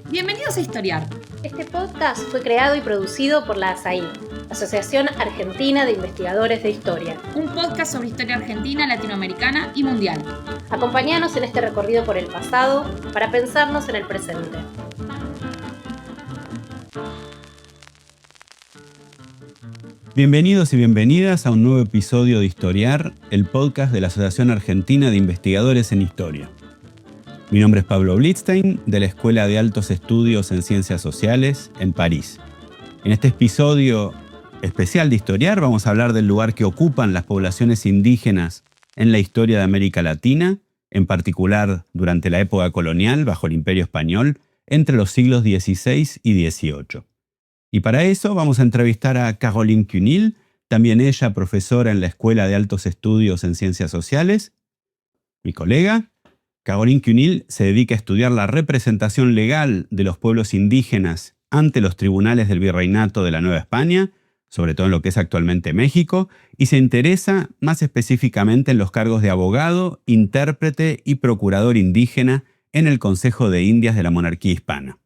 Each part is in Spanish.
Bienvenidos a Historiar. Este podcast fue creado y producido por la ASAI, Asociación Argentina de Investigadores de Historia. Un podcast sobre historia argentina, latinoamericana y mundial. Acompáñanos en este recorrido por el pasado para pensarnos en el presente. Bienvenidos y bienvenidas a un nuevo episodio de Historiar, el podcast de la Asociación Argentina de Investigadores en Historia. Mi nombre es Pablo Blitzstein, de la Escuela de Altos Estudios en Ciencias Sociales, en París. En este episodio especial de Historiar vamos a hablar del lugar que ocupan las poblaciones indígenas en la historia de América Latina, en particular durante la época colonial bajo el Imperio Español, entre los siglos XVI y XVIII. Y para eso vamos a entrevistar a Caroline Cunil, también ella profesora en la Escuela de Altos Estudios en Ciencias Sociales, mi colega. Caroline Cunil se dedica a estudiar la representación legal de los pueblos indígenas ante los tribunales del Virreinato de la Nueva España, sobre todo en lo que es actualmente México, y se interesa más específicamente en los cargos de abogado, intérprete y procurador indígena en el Consejo de Indias de la monarquía hispana.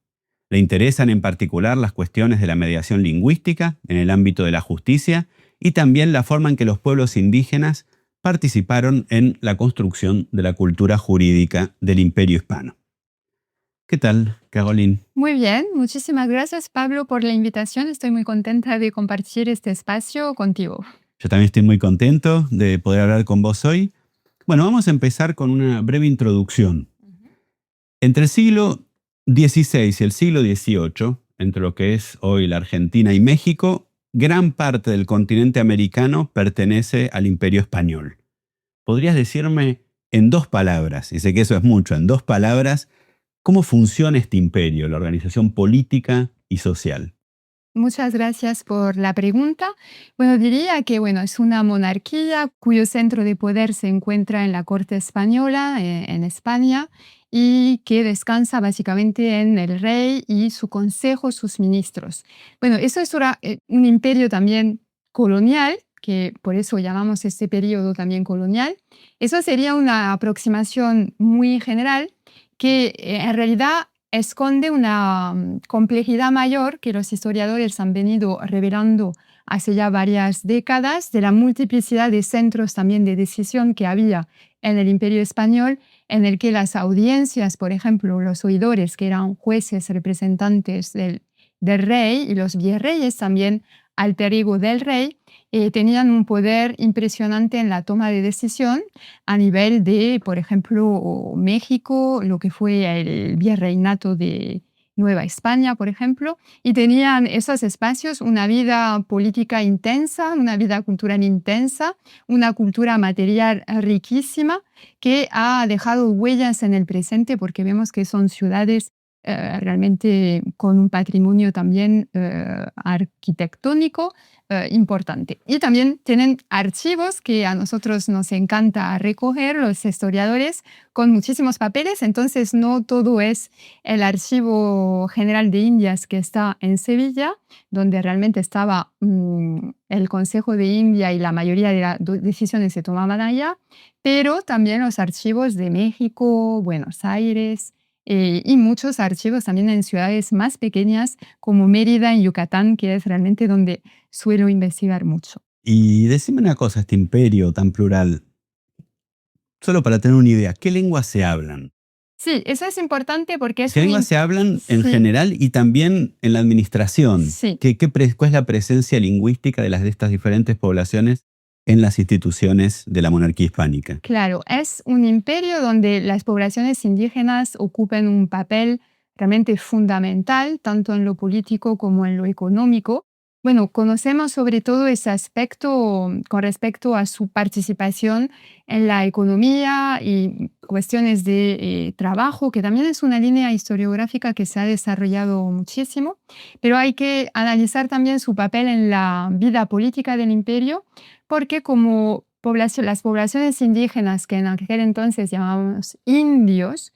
Le interesan en particular las cuestiones de la mediación lingüística en el ámbito de la justicia y también la forma en que los pueblos indígenas participaron en la construcción de la cultura jurídica del Imperio Hispano. ¿Qué tal, Caroline? Muy bien, muchísimas gracias, Pablo, por la invitación. Estoy muy contenta de compartir este espacio contigo. Yo también estoy muy contento de poder hablar con vos hoy. Bueno, vamos a empezar con una breve introducción. Entre el siglo XVI y el siglo XVIII, entre lo que es hoy la Argentina y México, gran parte del continente americano pertenece al Imperio Español. ¿Podrías decirme en dos palabras, y sé que eso es mucho, en dos palabras, cómo funciona este imperio, la organización política y social? Muchas gracias por la pregunta. Diría que es una monarquía cuyo centro de poder se encuentra en la corte española, en España, y que descansa básicamente en el rey y su consejo, sus ministros. Eso es un imperio también colonial, que por eso llamamos este periodo también colonial. Eso sería una aproximación muy general que en realidad esconde una complejidad mayor que los historiadores han venido revelando hace ya varias décadas de la multiplicidad de centros también de decisión que había en el Imperio Español, en el que las audiencias, por ejemplo, los oidores, que eran jueces representantes del rey, y los virreyes también, alter ego del rey, tenían un poder impresionante en la toma de decisión a nivel de, por ejemplo, México, lo que fue el virreinato de Nueva España, por ejemplo, y tenían esos espacios una vida política intensa, una vida cultural intensa, una cultura material riquísima que ha dejado huellas en el presente porque vemos que son ciudades realmente con un patrimonio también arquitectónico importante. Y también tienen archivos que a nosotros nos encanta recoger, los historiadores, con muchísimos papeles. Entonces no todo es el Archivo General de Indias que está en Sevilla, donde realmente estaba el Consejo de India y la mayoría de las decisiones se tomaban allá, pero también los archivos de México, Buenos Aires, y muchos archivos también en ciudades más pequeñas como Mérida, en Yucatán, que es realmente donde suelo investigar mucho. Y decime una cosa, este imperio tan plural, solo para tener una idea, ¿qué lenguas se hablan? Sí, eso es importante porque es ¿Qué lenguas se hablan en general y también en la administración? Sí. ¿Cuál es la presencia lingüística de estas diferentes poblaciones en las instituciones de la monarquía hispánica? Claro, es un imperio donde las poblaciones indígenas ocupan un papel realmente fundamental, tanto en lo político como en lo económico. Conocemos sobre todo ese aspecto con respecto a su participación en la economía y cuestiones de trabajo, que también es una línea historiográfica que se ha desarrollado muchísimo, pero hay que analizar también su papel en la vida política del imperio, porque como las poblaciones indígenas que en aquel entonces llamábamos indios,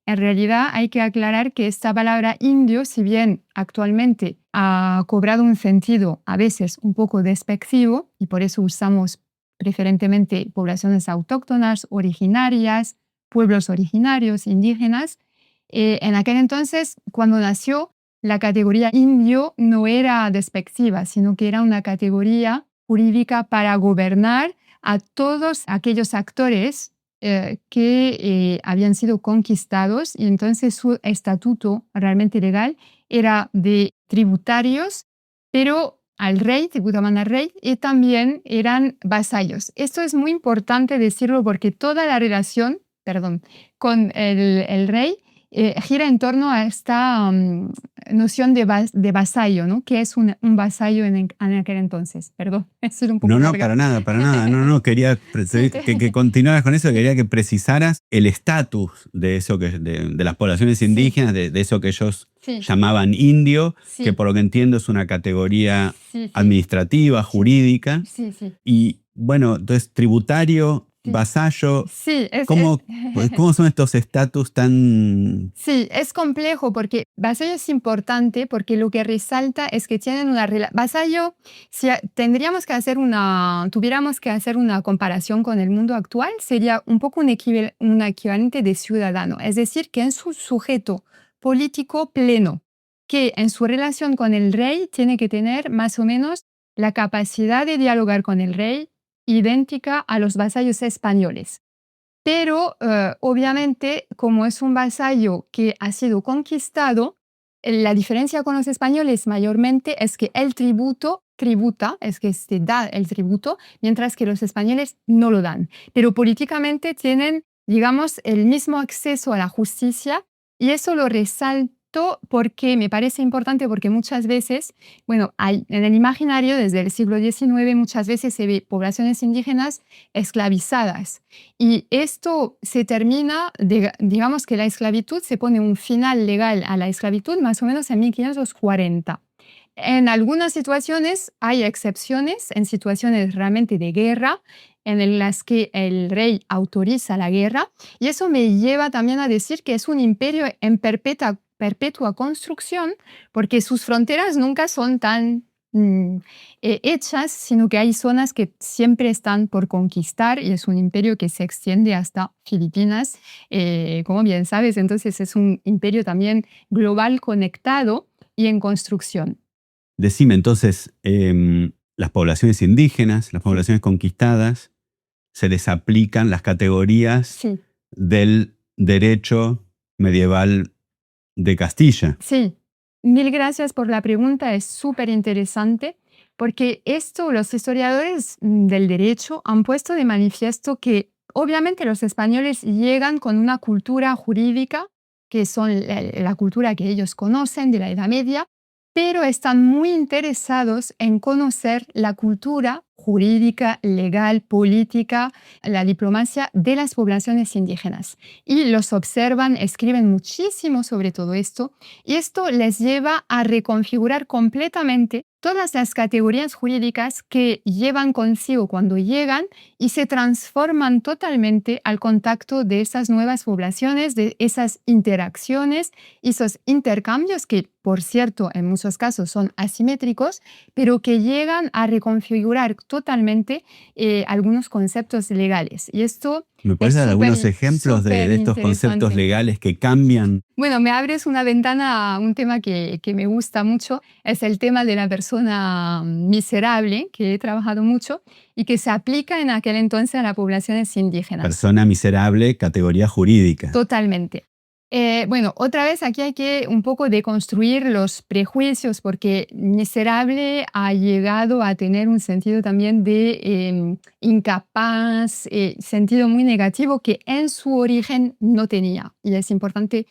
en realidad hay que aclarar que esta palabra indio, si bien actualmente ha cobrado un sentido a veces un poco despectivo, y por eso usamos preferentemente poblaciones autóctonas, originarias, pueblos originarios, indígenas, En aquel entonces, cuando nació, la categoría indio no era despectiva, sino que era una categoría jurídica para gobernar a todos aquellos actores que habían sido conquistados, y entonces su estatuto realmente legal era de tributarios, pero al rey, tributaban al rey, y también eran vasallos. Esto es muy importante decirlo porque toda la relación, con el rey gira en torno a esta noción de vasallo, ¿no? ¿Qué es un vasallo en aquel entonces? Perdón, eso es un poco No, largo. para nada. No, quería que continuaras con eso, quería que precisaras el estatus de eso de las poblaciones indígenas, de eso que ellos llamaban indio, que por lo que entiendo es una categoría administrativa, jurídica. Sí. Y bueno, entonces tributario, vasallo. Sí, ¿Cómo son estos estatus tan...? Sí, es complejo porque vasallo es importante porque lo que resalta es que tienen una relación. Vasallo, si tuviéramos que hacer una comparación con el mundo actual, sería un poco un equivalente de ciudadano. Es decir, que es un sujeto político pleno, que en su relación con el rey tiene que tener más o menos la capacidad de dialogar con el rey, idéntica a los vasallos españoles. Pero obviamente, como es un vasallo que ha sido conquistado, la diferencia con los españoles mayormente es que el tributa, es que se da el tributo, mientras que los españoles no lo dan. Pero políticamente tienen, digamos, el mismo acceso a la justicia, y eso lo resalto porque me parece importante, porque muchas veces, en el imaginario desde el siglo XIX muchas veces se ve poblaciones indígenas esclavizadas, y esto se termina, digamos que la esclavitud se pone un final legal a la esclavitud más o menos en 1540. En algunas situaciones hay excepciones, en situaciones realmente de guerra, en las que el rey autoriza la guerra, y eso me lleva también a decir que es un imperio en perpetua construcción, porque sus fronteras nunca son tan hechas, sino que hay zonas que siempre están por conquistar, y es un imperio que se extiende hasta Filipinas, como bien sabes. Entonces es un imperio también global, conectado y en construcción. Decime entonces, las poblaciones indígenas, las poblaciones conquistadas, se les aplican las categorías del derecho medieval de Castilla. Sí, mil gracias por la pregunta, es súper interesante, porque esto los historiadores del derecho han puesto de manifiesto que obviamente los españoles llegan con una cultura jurídica, que son la cultura que ellos conocen de la Edad Media, pero están muy interesados en conocer la cultura jurídica, legal, política, la diplomacia de las poblaciones indígenas. Y los observan, escriben muchísimo sobre todo esto, y esto les lleva a reconfigurar completamente todas las categorías jurídicas que llevan consigo cuando llegan, y se transforman totalmente al contacto de esas nuevas poblaciones, de esas interacciones y esos intercambios que, por cierto, en muchos casos son asimétricos, pero que llegan a reconfigurar totalmente algunos conceptos legales. Y esto ¿Me puedes dar algunos ejemplos de estos conceptos legales que cambian? Bueno, me abres una ventana a un tema que me gusta mucho, es el tema de la persona miserable, que he trabajado mucho y que se aplica en aquel entonces a las poblaciones indígenas. Persona miserable, categoría jurídica. Totalmente. Otra vez aquí hay que un poco deconstruir los prejuicios, porque miserable ha llegado a tener un sentido también de incapaz, sentido muy negativo que en su origen no tenía, y es importante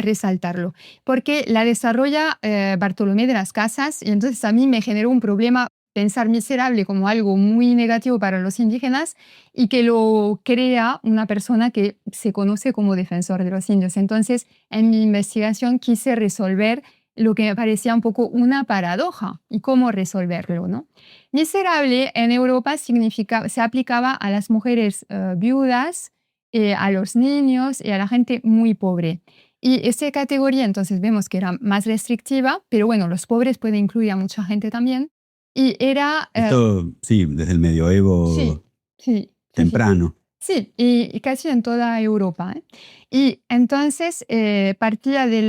resaltarlo, porque la desarrolla Bartolomé de las Casas, y entonces a mí me generó un problema pensar miserable como algo muy negativo para los indígenas, y que lo crea una persona que se conoce como defensor de los indios. Entonces, en mi investigación quise resolver lo que me parecía un poco una paradoja y cómo resolverlo, ¿no? Miserable en Europa se aplicaba a las mujeres viudas, a los niños y a la gente muy pobre. Y esta categoría entonces vemos que era más restrictiva, pero bueno, los pobres puede incluir a mucha gente también. Y era... Esto, sí, desde el medioevo temprano. Sí, y casi en toda Europa, ¿eh? Y entonces partía de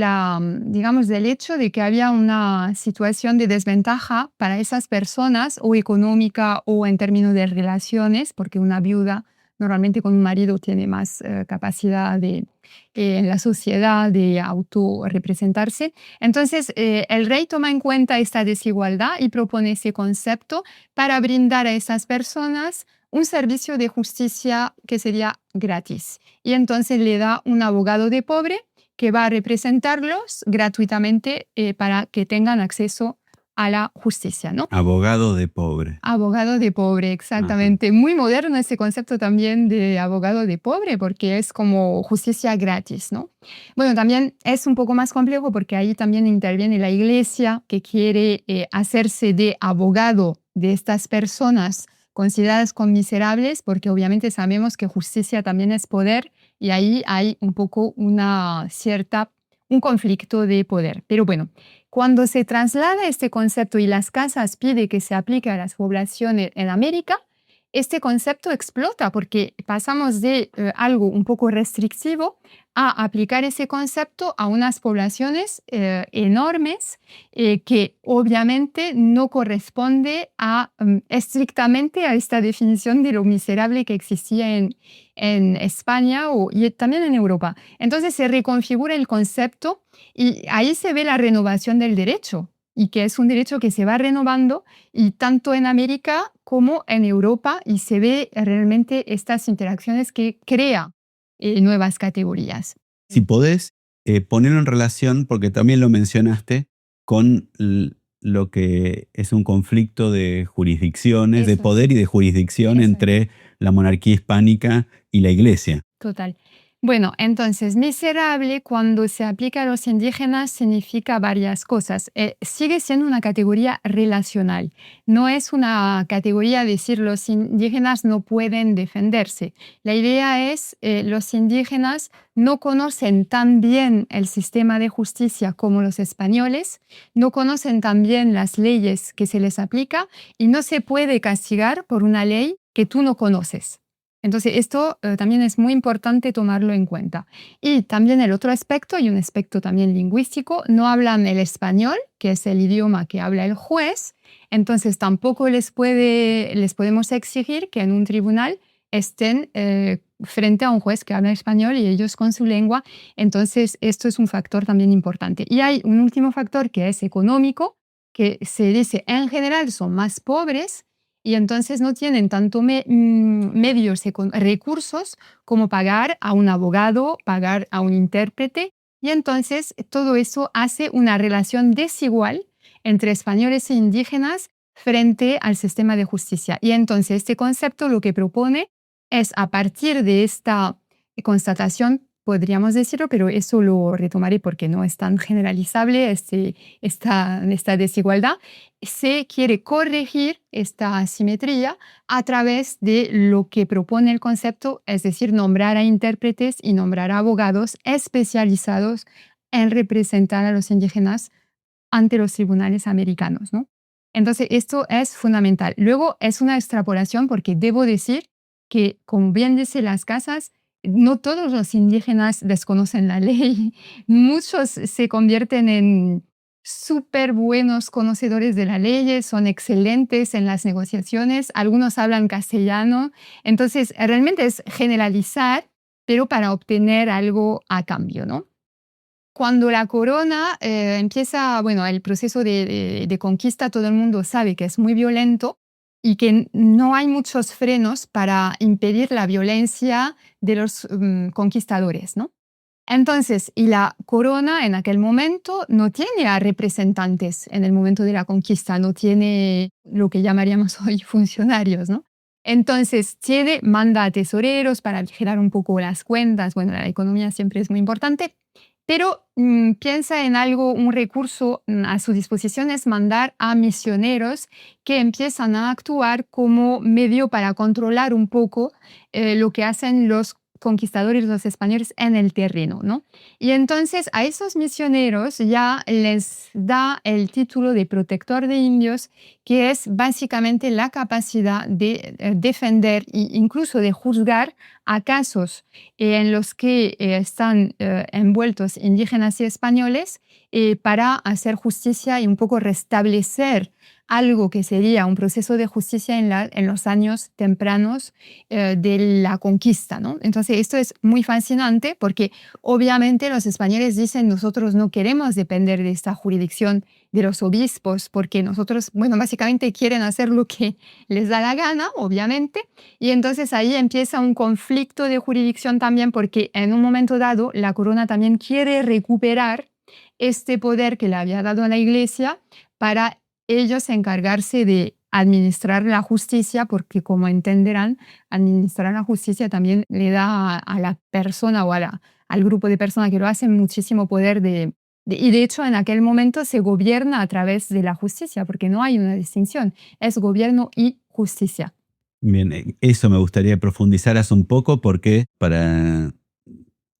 digamos, del hecho de que había una situación de desventaja para esas personas, o económica o en términos de relaciones, porque una viuda normalmente con un marido tiene más capacidad en la sociedad de autorrepresentarse. Entonces, el rey toma en cuenta esta desigualdad y propone ese concepto para brindar a esas personas un servicio de justicia que sería gratis. Y entonces le da un abogado de pobre que va a representarlos gratuitamente para que tengan acceso a la justicia, ¿no? Abogado de pobre. Abogado de pobre, Ajá. exactamente. Muy moderno ese concepto también de abogado de pobre, porque es como justicia gratis, ¿no? Bueno, también es un poco más complejo porque ahí también interviene la iglesia, que quiere hacerse de abogado de estas personas consideradas como miserables, porque obviamente sabemos que justicia también es poder, y ahí hay un poco un conflicto de poder. Pero bueno, cuando se traslada este concepto y las casas pide que se aplique a las poblaciones en América, este concepto explota porque pasamos de algo un poco restrictivo a aplicar ese concepto a unas poblaciones enormes que obviamente no corresponde estrictamente a esta definición de lo miserable que existía en España y también en Europa. Entonces se reconfigura el concepto y ahí se ve la renovación del derecho, y que es un derecho que se va renovando, y tanto en América como en Europa, y se ve realmente estas interacciones que crea nuevas categorías. Si podés ponerlo en relación, porque también lo mencionaste, con lo que es un conflicto de jurisdicciones, de Eso, poder y de jurisdicción eso. entre la monarquía hispánica y la iglesia. Total. Bueno, entonces, miserable cuando se aplica a los indígenas significa varias cosas. Sigue siendo una categoría relacional. No es una categoría decir los indígenas no pueden defenderse. La idea es los indígenas no conocen tan bien el sistema de justicia como los españoles, no conocen tan bien las leyes que se les aplica, y no se puede castigar por una ley que tú no conoces. Entonces, esto también es muy importante tomarlo en cuenta. Y también el otro aspecto, y un aspecto también lingüístico, no hablan el español, que es el idioma que habla el juez, entonces tampoco les podemos exigir que en un tribunal estén frente a un juez que habla español y ellos con su lengua. Entonces, esto es un factor también importante. Y hay un último factor que es económico, que se dice en general son más pobres, y entonces no tienen tanto medios, recursos como pagar a un abogado, pagar a un intérprete, y entonces todo eso hace una relación desigual entre españoles e indígenas frente al sistema de justicia. Y entonces este concepto lo que propone es, a partir de esta constatación, podríamos decirlo, pero eso lo retomaré porque no es tan generalizable esta desigualdad, se quiere corregir esta asimetría a través de lo que propone el concepto, es decir, nombrar a intérpretes y nombrar a abogados especializados en representar a los indígenas ante los tribunales americanos, ¿no? Entonces, esto es fundamental. Luego, es una extrapolación porque debo decir que, como bien dice las casas, no todos los indígenas desconocen la ley. Muchos se convierten en súper buenos conocedores de la ley, son excelentes en las negociaciones, algunos hablan castellano. Entonces, realmente es generalizar, pero para obtener algo a cambio, ¿no? Cuando la corona empieza, bueno, el proceso de conquista, todo el mundo sabe que es muy violento y que no hay muchos frenos para impedir la violencia de los conquistadores, ¿no? Entonces, y la corona en aquel momento no tiene a representantes en el momento de la conquista, no tiene lo que llamaríamos hoy funcionarios, ¿no? Entonces, manda a tesoreros para vigilar un poco las cuentas. Bueno, la economía siempre es muy importante, pero piensa en algo, un recurso a su disposición es mandar a misioneros que empiezan a actuar como medio para controlar un poco lo que hacen los conquistadores, los españoles en el terreno, ¿no? Y entonces a esos misioneros ya les da el título de protector de indios, que es básicamente la capacidad de defender e incluso de juzgar a casos en los que están envueltos indígenas y españoles para hacer justicia y un poco restablecer algo que sería un proceso de justicia en los años tempranos de la conquista, ¿no? Entonces esto es muy fascinante porque obviamente los españoles dicen nosotros no queremos depender de esta jurisdicción de los obispos porque nosotros, bueno, básicamente quieren hacer lo que les da la gana, obviamente, y entonces ahí empieza un conflicto de jurisdicción también porque en un momento dado la corona también quiere recuperar este poder que le había dado a la Iglesia para ellos encargarse de administrar la justicia, porque como entenderán, administrar la justicia también le da a la persona o al grupo de personas que lo hacen muchísimo poder y de hecho en aquel momento se gobierna a través de la justicia, porque no hay una distinción, es gobierno y justicia. Bien, eso me gustaría profundizar un poco porque para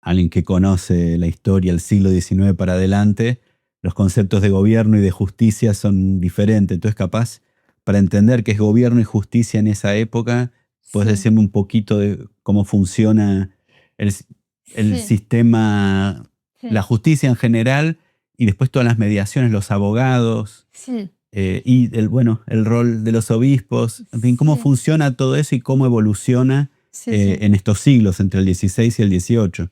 alguien que conoce la historia del siglo XIX para adelante, los conceptos de gobierno y de justicia son diferentes. Entonces, capaz, para entender qué es gobierno y justicia en esa época, ¿puedes decirme un poquito de cómo funciona el sistema, la justicia en general, y después todas las mediaciones, los abogados, y el rol de los obispos? En fin, ¿cómo funciona todo eso y cómo evoluciona en estos siglos, entre el XVI y el XVIII?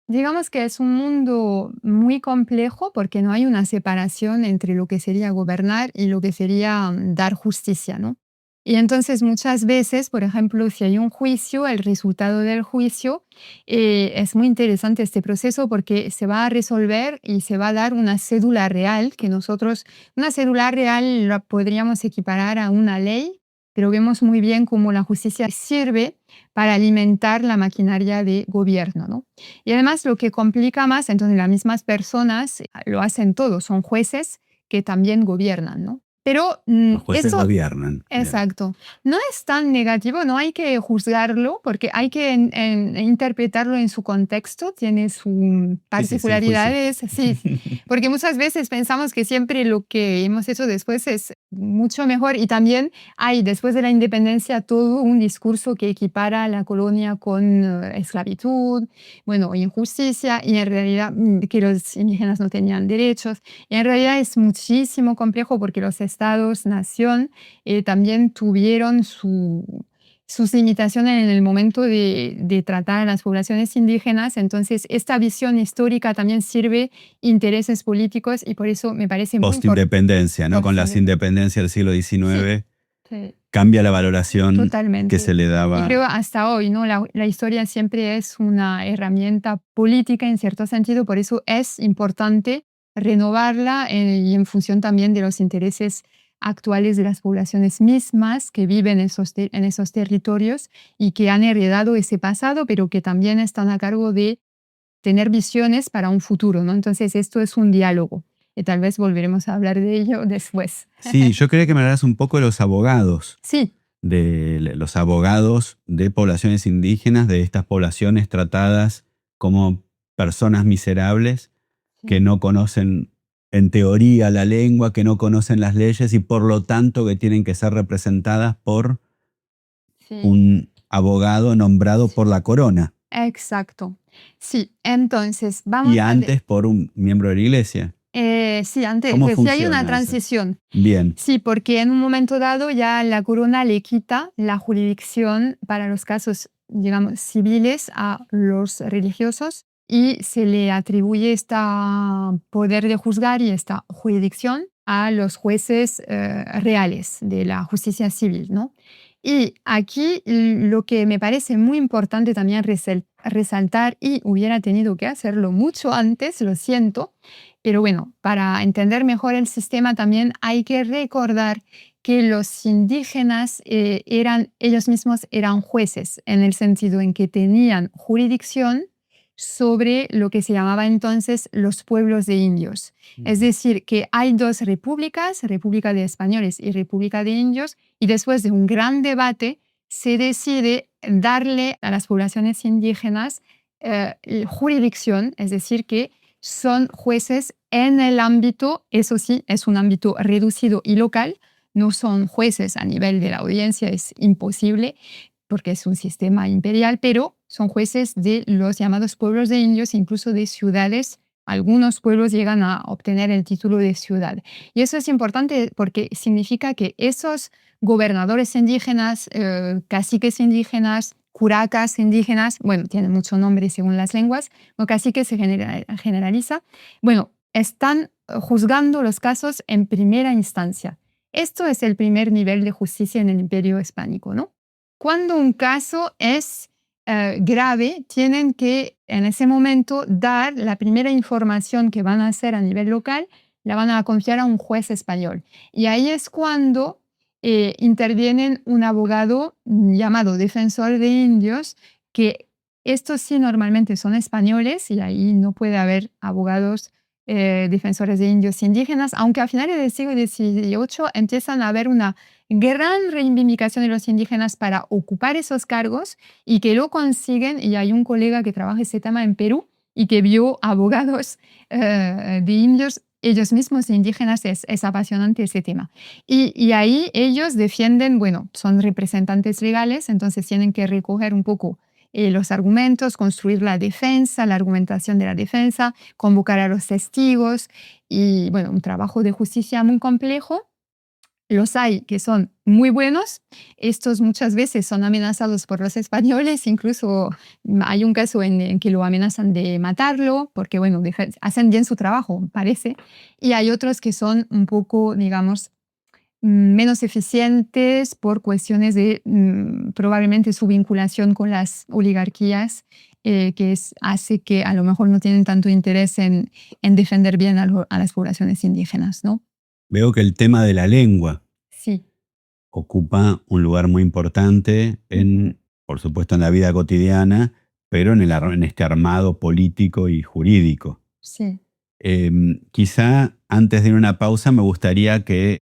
Digamos que es un mundo muy complejo porque no hay una separación entre lo que sería gobernar y lo que sería dar justicia, ¿no? Y entonces muchas veces, por ejemplo, si hay un juicio, el resultado del juicio, es muy interesante este proceso porque se va a resolver y se va a dar una cédula real, una cédula real la podríamos equiparar a una ley, pero vemos muy bien cómo la justicia sirve para alimentar la maquinaria de gobierno, ¿no? Y además lo que complica más, entonces las mismas personas lo hacen todo, son jueces que también gobiernan, ¿no? Pero los jueces eso, gobiernan. exacto. No es tan negativo, no hay que juzgarlo porque hay que interpretarlo en su contexto, tiene sus particularidades, sí, porque muchas veces pensamos que siempre lo que hemos hecho después es mucho mejor y también hay después de la independencia todo un discurso que equipara la colonia con esclavitud, bueno, injusticia y en realidad que los indígenas no tenían derechos. Y en realidad es muchísimo complejo porque los estados-nación también tuvieron sus limitaciones en el momento de tratar a las poblaciones indígenas. Entonces, esta visión histórica también sirve intereses políticos y por eso me parece muy importante. Post-independencia, ¿no? Con las independencias del siglo XIX, cambia la valoración totalmente que se le daba. Y creo hasta hoy, ¿no? La historia siempre es una herramienta política en cierto sentido, por eso es importante renovarla y en función también de los intereses actuales de las poblaciones mismas que viven en esos territorios y que han heredado ese pasado, pero que también están a cargo de tener visiones para un futuro, ¿no? Entonces esto es un diálogo y tal vez volveremos a hablar de ello después. Sí, yo quería que me hablaras un poco de los abogados. Sí. De los abogados de poblaciones indígenas, de estas poblaciones tratadas como personas miserables que no conocen en teoría la lengua, que no conocen las leyes y por lo tanto que tienen que ser representadas por un abogado nombrado por la corona. Exacto. Sí, entonces vamos y antes por un miembro de la iglesia. Sí, antes, ¿Cómo sí hay una funciona transición. eso? Bien. Sí, porque en un momento dado ya la corona le quita la jurisdicción para los casos, digamos, civiles a los religiosos y se le atribuye este poder de juzgar y esta jurisdicción a los jueces reales de la justicia civil, ¿no? Y aquí lo que me parece muy importante también resaltar, y hubiera tenido que hacerlo mucho antes, lo siento, pero bueno, para entender mejor el sistema también hay que recordar que los indígenas ellos mismos eran jueces, en el sentido en que tenían jurisdicción sobre lo que se llamaba entonces los pueblos de indios. Es decir, que hay dos repúblicas, República de Españoles y República de Indios, y después de un gran debate se decide darle a las poblaciones indígenas jurisdicción, es decir, que son jueces en el ámbito, eso sí, es un ámbito reducido y local, no son jueces a nivel de la audiencia, es imposible porque es un sistema imperial, pero son jueces de los llamados pueblos de indios, incluso de ciudades. Algunos pueblos llegan a obtener el título de ciudad. Y eso es importante porque significa que esos gobernadores indígenas, caciques indígenas, curacas indígenas, bueno, tienen mucho nombre según las lenguas, o caciques se generaliza, bueno, están juzgando los casos en primera instancia. Esto es el primer nivel de justicia en el Imperio Hispánico, ¿no? Cuando un caso es grave, tienen que en ese momento dar la primera información que van a hacer a nivel local, la van a confiar a un juez español. Y ahí es cuando intervienen un abogado llamado defensor de indios, que estos sí normalmente son españoles y ahí no puede haber abogados defensores de indios indígenas, aunque a finales del siglo XVIII empiezan a haber una gran reivindicación de los indígenas para ocupar esos cargos y que lo consiguen. Y hay un colega que trabaja ese tema en Perú y que vio abogados de indios, ellos mismos indígenas. Es apasionante ese tema. Y ahí ellos defienden, bueno, son representantes legales, entonces tienen que recoger un poco los argumentos, construir la defensa, la argumentación de la defensa, convocar a los testigos y, bueno, un trabajo de justicia muy complejo. Los hay que son muy buenos, estos muchas veces son amenazados por los españoles, incluso hay un caso en que lo amenazan de matarlo, porque bueno, hacen bien su trabajo, parece, y hay otros que son un poco, digamos, menos eficientes por cuestiones de probablemente su vinculación con las oligarquías, hace que a lo mejor no tienen tanto interés en defender bien a las poblaciones indígenas, ¿no? Veo que el tema de la lengua sí. ocupa un lugar muy importante, por supuesto, en la vida cotidiana, pero en este armado político y jurídico. Sí. Quizá antes de ir a una pausa me gustaría que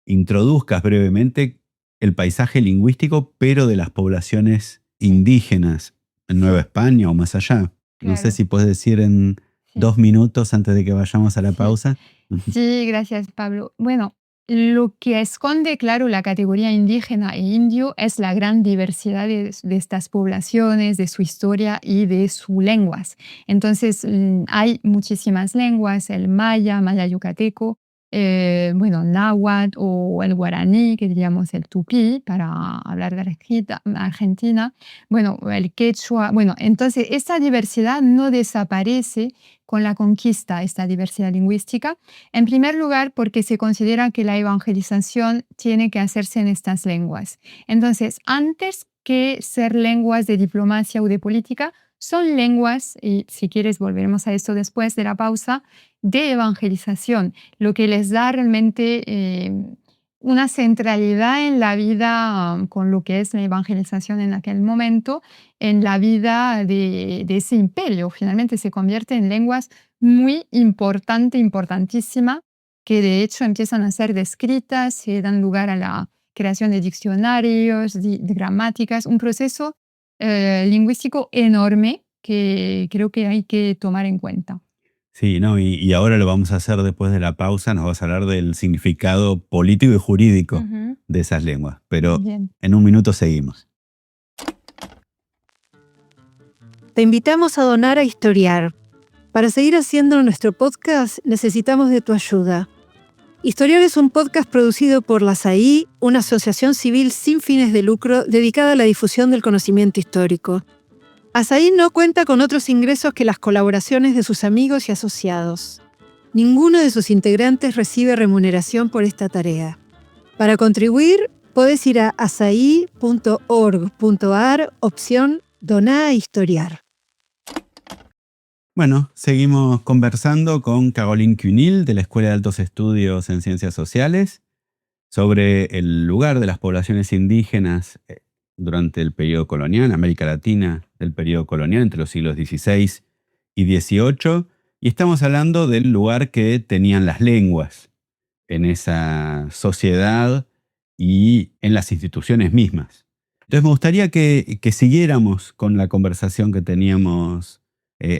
introduzcas brevemente el paisaje lingüístico, pero de las poblaciones indígenas en Nueva España o más allá. Claro. No sé si puedes decir en 2 minutos antes de que vayamos a la pausa. Sí, gracias, Pablo. Bueno, lo que esconde, claro, la categoría indígena e indio es la gran diversidad de estas poblaciones, de su historia y de sus lenguas. Entonces, hay muchísimas lenguas, el maya yucateco, náhuatl o el guaraní, que diríamos el tupí, para hablar de Argentina, el quechua. Entonces, esta diversidad no desaparece con la conquista, esta diversidad lingüística. En primer lugar, porque se considera que la evangelización tiene que hacerse en estas lenguas. Entonces, antes que ser lenguas de diplomacia o de política, son lenguas, y si quieres volveremos a esto después de la pausa, de evangelización, lo que les da realmente una centralidad en la vida, con lo que es la evangelización en aquel momento, en la vida de ese imperio. Finalmente se convierte en lenguas muy importantísimas, que de hecho empiezan a ser descritas y dan lugar a la creación de diccionarios, de gramáticas, un proceso lingüístico enorme que creo que hay que tomar en cuenta. Sí, no, y ahora lo vamos a hacer después de la pausa, nos vas a hablar del significado político y jurídico de esas lenguas, pero Bien. En un minuto seguimos. Te invitamos a donar a Historiar. Para seguir haciendo nuestro podcast necesitamos de tu ayuda. Historiar es un podcast producido por la SAI, una asociación civil sin fines de lucro dedicada a la difusión del conocimiento histórico. ASAI no cuenta con otros ingresos que las colaboraciones de sus amigos y asociados. Ninguno de sus integrantes recibe remuneración por esta tarea. Para contribuir, podés ir a asai.org.ar, opción Doná a Historiar. Bueno, seguimos conversando con Caroline Cunil de la Escuela de Altos Estudios en Ciencias Sociales sobre el lugar de las poblaciones indígenas durante el periodo colonial, América Latina del periodo colonial, entre los siglos XVI y XVIII, y estamos hablando del lugar que tenían las lenguas en esa sociedad y en las instituciones mismas. Entonces me gustaría que siguiéramos con la conversación que teníamos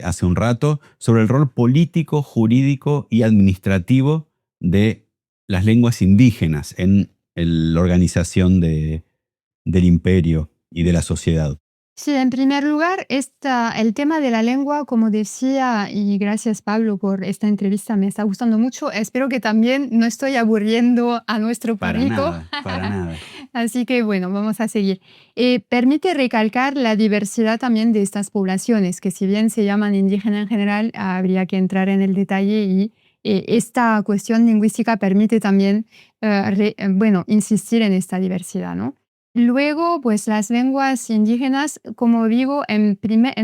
hace un rato sobre el rol político, jurídico y administrativo de las lenguas indígenas en la organización del imperio y de la sociedad. Sí, en primer lugar, el tema de la lengua, como decía, y gracias Pablo por esta entrevista, me está gustando mucho. Espero que también no estoy aburriendo a nuestro público. Para nada. Así que bueno, vamos a seguir. Permite recalcar la diversidad también de estas poblaciones, que si bien se llaman indígenas en general, habría que entrar en el detalle y esta cuestión lingüística permite también, insistir en esta diversidad, ¿no? Luego, pues las lenguas indígenas, como digo, en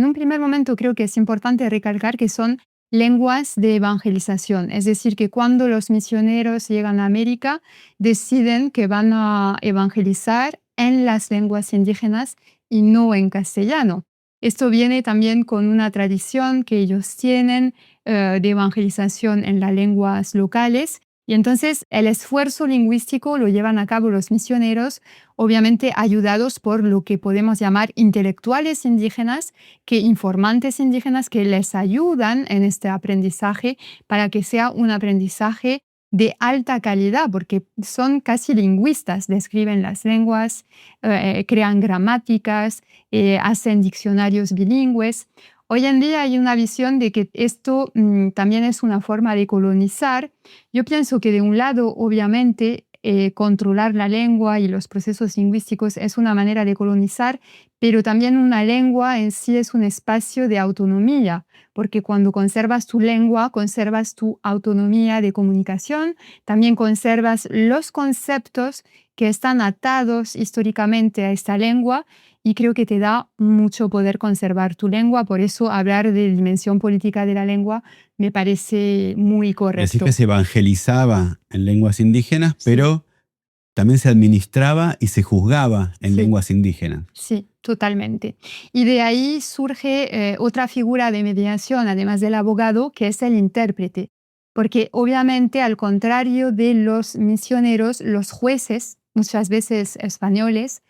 un primer momento creo que es importante recalcar que son lenguas de evangelización. Es decir, que cuando los misioneros llegan a América, deciden que van a evangelizar en las lenguas indígenas y no en castellano. Esto viene también con una tradición que ellos tienen de evangelización en las lenguas locales. Y entonces el esfuerzo lingüístico lo llevan a cabo los misioneros, obviamente ayudados por lo que podemos llamar intelectuales indígenas, informantes indígenas que les ayudan en este aprendizaje para que sea un aprendizaje de alta calidad, porque son casi lingüistas, describen las lenguas, crean gramáticas, hacen diccionarios bilingües. Hoy en día hay una visión de que esto también es una forma de colonizar. Yo pienso que de un lado, obviamente, controlar la lengua y los procesos lingüísticos es una manera de colonizar, pero también una lengua en sí es un espacio de autonomía, porque cuando conservas tu lengua, conservas tu autonomía de comunicación, también conservas los conceptos que están atados históricamente a esta lengua. Y creo que te da mucho poder conservar tu lengua. Por eso hablar de dimensión política de la lengua me parece muy correcto. Decir que se evangelizaba en lenguas indígenas, sí, pero también se administraba y se juzgaba en lenguas indígenas. Sí, totalmente. Y de ahí surge otra figura de mediación, además del abogado, que es el intérprete. Porque obviamente, al contrario de los misioneros, los jueces, muchas veces españoles,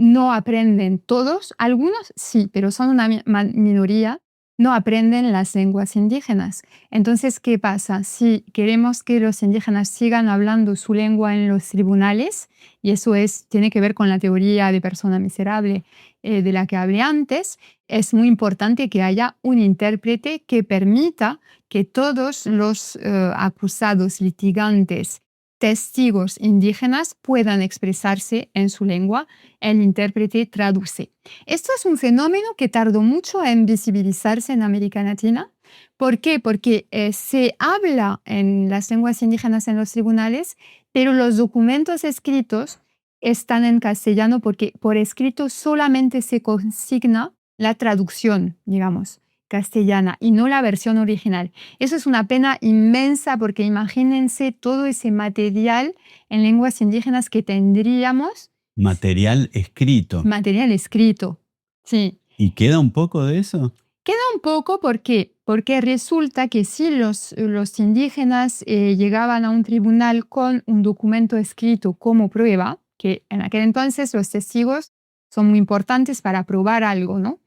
no aprenden todos, algunos sí, pero son una minoría, no aprenden las lenguas indígenas. Entonces, ¿qué pasa? Si queremos que los indígenas sigan hablando su lengua en los tribunales, y eso tiene que ver con la teoría de persona miserable de la que hablé antes, es muy importante que haya un intérprete que permita que todos los acusados, litigantes, testigos indígenas puedan expresarse en su lengua. El intérprete traduce. Esto es un fenómeno que tardó mucho en visibilizarse en América Latina. ¿Por qué? Porque se habla en las lenguas indígenas en los tribunales, pero los documentos escritos están en castellano porque por escrito solamente se consigna la traducción, digamos, castellana y no la versión original. Eso es una pena inmensa porque imagínense todo ese material en lenguas indígenas que tendríamos. Material escrito. Material escrito, sí. ¿Y queda un poco de eso? Queda un poco porque resulta que si los indígenas llegaban a un tribunal con un documento escrito como prueba, que en aquel entonces los testigos son muy importantes para probar algo, ¿no?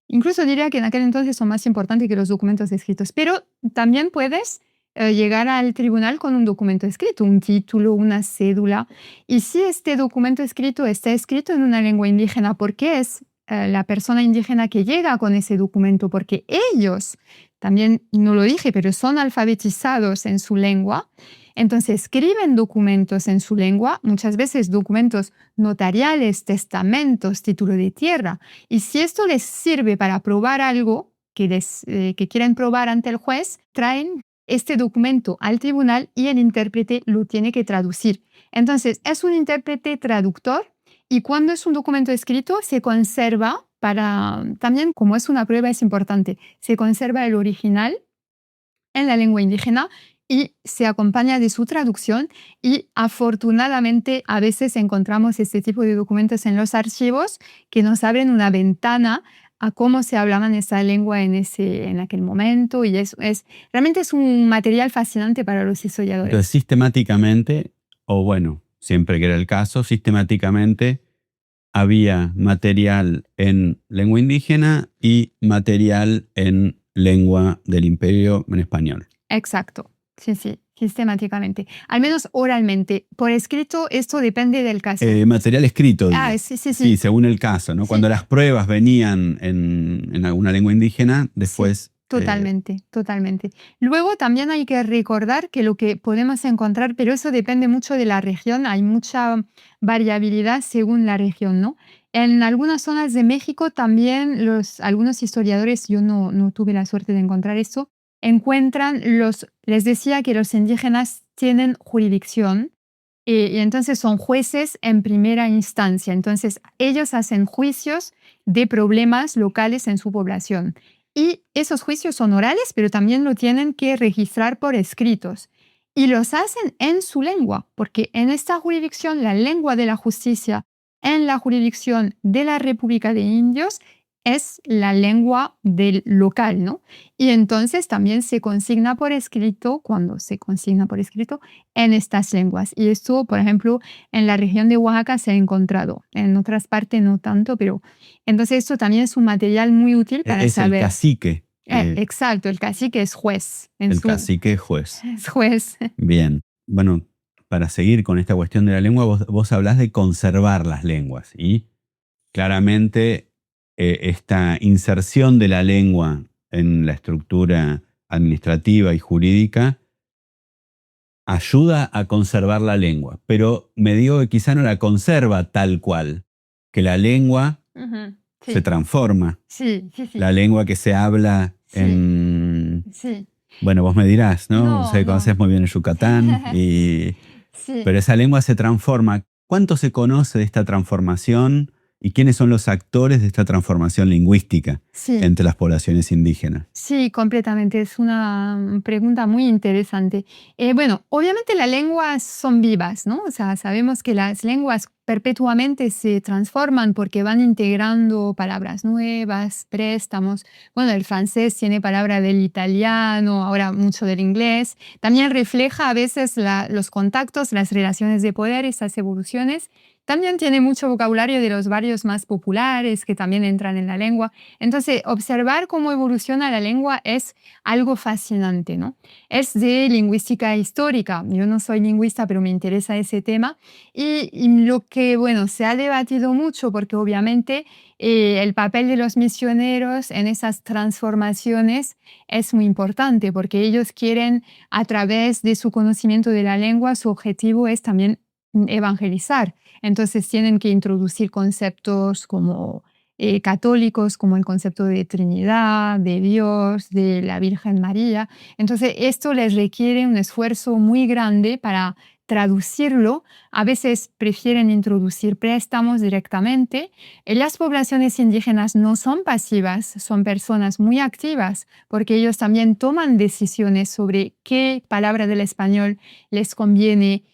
Incluso diría que en aquel entonces son más importantes que los documentos escritos, pero también puedes llegar al tribunal con un documento escrito, un título, una cédula, y si este documento escrito está escrito en una lengua indígena, ¿por qué es la persona indígena que llega con ese documento? Porque ellos, también no lo dije, pero son alfabetizados en su lengua, entonces escriben documentos en su lengua, muchas veces documentos notariales, testamentos, título de tierra. Y si esto les sirve para probar algo que quieren probar ante el juez, traen este documento al tribunal y el intérprete lo tiene que traducir. Entonces es un intérprete traductor y cuando es un documento escrito se conserva también como es una prueba es importante, se conserva el original en la lengua indígena y se acompaña de su traducción y afortunadamente a veces encontramos este tipo de documentos en los archivos que nos abren una ventana a cómo se hablaba en esa lengua en aquel momento y realmente es un material fascinante para los historiadores. Entonces sistemáticamente, o bueno, siempre que era el caso, sistemáticamente había material en lengua indígena y material en lengua del imperio en español. Exacto, sí, sistemáticamente. Al menos oralmente. Por escrito, esto depende del caso. Material escrito, digo. Sí. Sí, según el caso, ¿no? Sí. Cuando las pruebas venían en alguna lengua indígena, después... Sí, totalmente. Luego también hay que recordar que lo que podemos encontrar, pero eso depende mucho de la región, hay mucha variabilidad según la región, ¿no? En algunas zonas de México también algunos historiadores, yo no tuve la suerte de encontrar esto, les decía que los indígenas tienen jurisdicción y entonces son jueces en primera instancia. Entonces ellos hacen juicios de problemas locales en su población. Y esos juicios son orales, pero también lo tienen que registrar por escritos. Y los hacen en su lengua, porque en esta jurisdicción, la lengua de la justicia en la jurisdicción de la República de Indios es la lengua del local, ¿no? Y entonces también se consigna por escrito, cuando se consigna por escrito, en estas lenguas. Y esto, por ejemplo, en la región de Oaxaca se ha encontrado. En otras partes no tanto, pero... Entonces esto también es un material muy útil para saber. Es el cacique. Exacto, el cacique es juez. Cacique es juez. Es juez. Bien. Bueno, para seguir con esta cuestión de la lengua, vos hablás de conservar las lenguas. Y claramente esta inserción de la lengua en la estructura administrativa y jurídica ayuda a conservar la lengua. Pero me digo que quizá no la conserva tal cual, que la lengua... Sí. Se transforma. Sí. La lengua que se habla en... Sí. Bueno, vos me dirás, ¿no? No, Conoces muy bien el Yucatán. Sí. Pero esa lengua se transforma. ¿Cuánto se conoce de esta transformación y quiénes son los actores de esta transformación lingüística entre las poblaciones indígenas? Sí, completamente. Es una pregunta muy interesante. Bueno, obviamente las lenguas son vivas, ¿no? O sea, sabemos que las lenguas perpetuamente se transforman porque van integrando palabras nuevas, préstamos. Bueno, el francés tiene palabra del italiano, ahora mucho del inglés. También refleja a veces los contactos, las relaciones de poder, esas evoluciones. También tiene mucho vocabulario de los barrios más populares que también entran en la lengua. Entonces, observar cómo evoluciona la lengua es algo fascinante, ¿no? Es de lingüística histórica. Yo no soy lingüista, pero me interesa ese tema. Y lo que, bueno, se ha debatido mucho porque obviamente el papel de los misioneros en esas transformaciones es muy importante porque ellos quieren, a través de su conocimiento de la lengua, su objetivo es también evangelizar. Entonces tienen que introducir conceptos como católicos, como el concepto de Trinidad, de Dios, de la Virgen María. Entonces esto les requiere un esfuerzo muy grande para traducirlo. A veces prefieren introducir préstamos directamente. Las poblaciones indígenas no son pasivas, son personas muy activas porque ellos también toman decisiones sobre qué palabra del español les conviene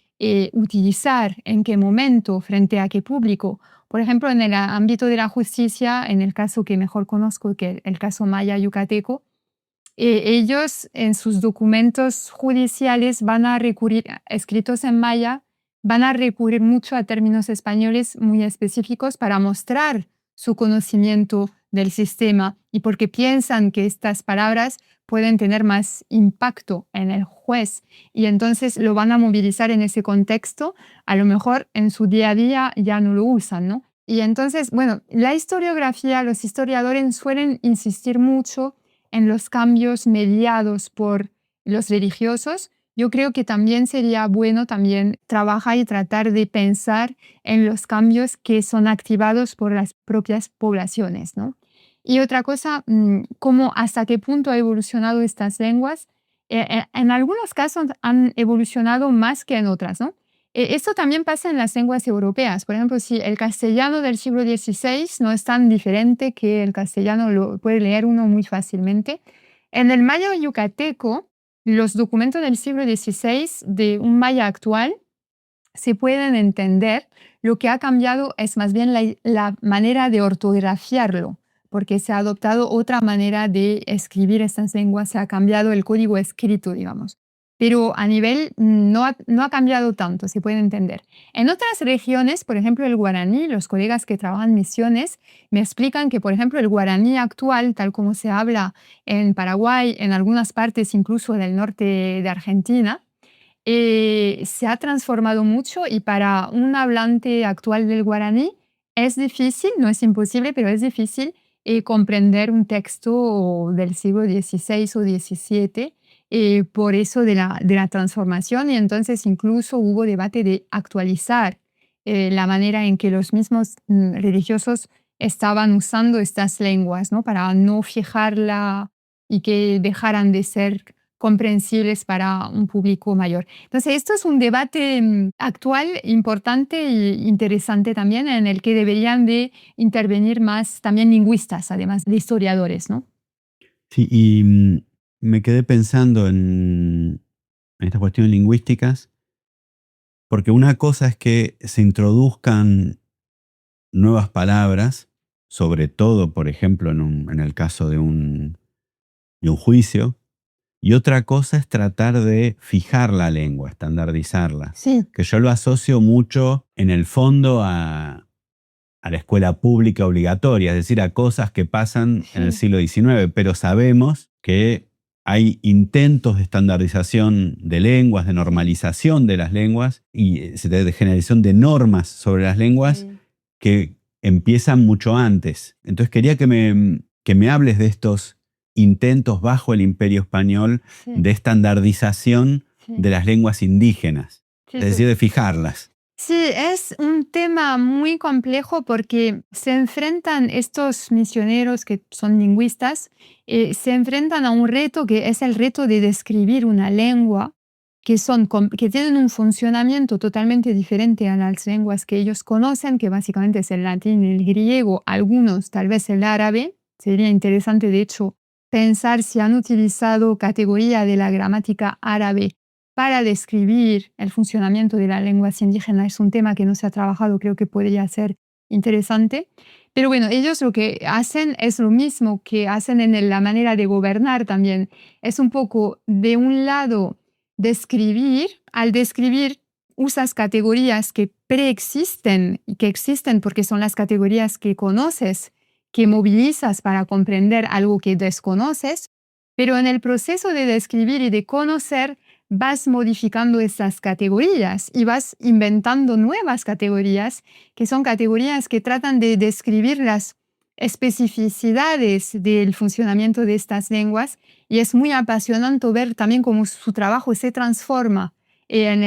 utilizar, en qué momento, frente a qué público. Por ejemplo, en el ámbito de la justicia, en el caso que mejor conozco, que el caso maya yucateco, ellos en sus documentos judiciales van a recurrir, escritos en maya, van a recurrir mucho a términos españoles muy específicos para mostrar su conocimiento del sistema y porque piensan que estas palabras pueden tener más impacto en el juez y entonces lo van a movilizar en ese contexto. A lo mejor en su día a día ya no lo usan, ¿no? Y entonces, bueno, la historiografía, los historiadores suelen insistir mucho en los cambios mediados por los religiosos. Yo creo que también sería bueno también trabajar y tratar de pensar en los cambios que son activados por las propias poblaciones, ¿no? Y otra cosa, cómo hasta qué punto ha evolucionado estas lenguas. En algunos casos han evolucionado más que en otras, ¿no? Esto también pasa en las lenguas europeas. Por ejemplo, si el castellano del siglo XVI no es tan diferente que el castellano lo puede leer uno muy fácilmente. En el maya yucateco, los documentos del siglo XVI de un maya actual se pueden entender. Lo que ha cambiado es más bien la manera de ortografiarlo, porque se ha adoptado otra manera de escribir estas lenguas, se ha cambiado el código escrito, digamos. pero a nivel no ha cambiado tanto, se puede entender. En otras regiones, por ejemplo el guaraní, los colegas que trabajan en Misiones me explican que, por ejemplo, el guaraní actual, tal como se habla en Paraguay, en algunas partes incluso del norte de Argentina, se ha transformado mucho, y para un hablante actual del guaraní es difícil, no es imposible, pero es difícil comprender un texto del siglo XVI o XVII, por eso de la transformación, y entonces incluso hubo debate de actualizar la manera en que los mismos religiosos estaban usando estas lenguas, ¿no? Para no fijarla y que dejaran de ser comprensibles para un público mayor. Entonces, esto es un debate actual, importante e interesante también, en el que deberían de intervenir más también lingüistas, además de historiadores, ¿no? Sí, y me quedé pensando en estas cuestiones lingüísticas, porque una cosa es que se introduzcan nuevas palabras, sobre todo, por ejemplo, en el caso de un juicio, y otra cosa es tratar de fijar la lengua, estandardizarla. Sí. Que yo lo asocio mucho, en el fondo, a la escuela pública obligatoria, es decir, a cosas que pasan en el siglo XIX, pero sabemos que hay intentos de estandarización de lenguas, de normalización de las lenguas y de generación de normas sobre las lenguas que empiezan mucho antes. Entonces quería que me hables de estos intentos bajo el Imperio Español de estandarización de las lenguas indígenas, es decir, de fijarlas. Sí, es un tema muy complejo porque se enfrentan estos misioneros que son lingüistas, se enfrentan a un reto que es el reto de describir una lengua que tienen un funcionamiento totalmente diferente a las lenguas que ellos conocen, que básicamente es el latín, el griego, algunos tal vez el árabe. Sería interesante, de hecho, pensar si han utilizado categoría de la gramática árabe para describir el funcionamiento de las lenguas indígenas. Es un tema que no se ha trabajado, creo que podría ser interesante. Pero bueno, ellos lo que hacen es lo mismo que hacen en la manera de gobernar también. Es un poco, de un lado, describir. Al describir, usas categorías que preexisten y que existen porque son las categorías que conoces, que movilizas para comprender algo que desconoces, pero en el proceso de describir y de conocer vas modificando esas categorías y vas inventando nuevas categorías, que son categorías que tratan de describir las especificidades del funcionamiento de estas lenguas, y es muy apasionante ver también cómo su trabajo se transforma en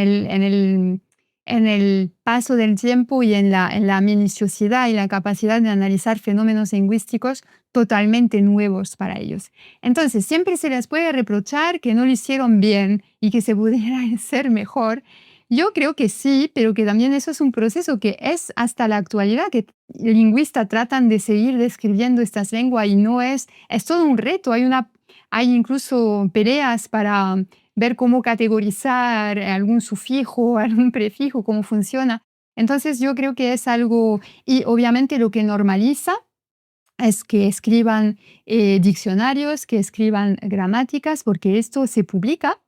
el paso del tiempo y en la minuciosidad y la capacidad de analizar fenómenos lingüísticos totalmente nuevos para ellos. Entonces, siempre se les puede reprochar que no lo hicieron bien y que se pudiera hacer mejor. Yo creo que sí, pero que también eso es un proceso que es hasta la actualidad, que lingüistas tratan de seguir describiendo estas lenguas y es todo un reto. Hay incluso peleas para ver cómo categorizar algún sufijo, algún prefijo, cómo funciona. Entonces yo creo que es algo, y obviamente lo que normaliza es que escriban diccionarios, que escriban gramáticas, porque esto se publica,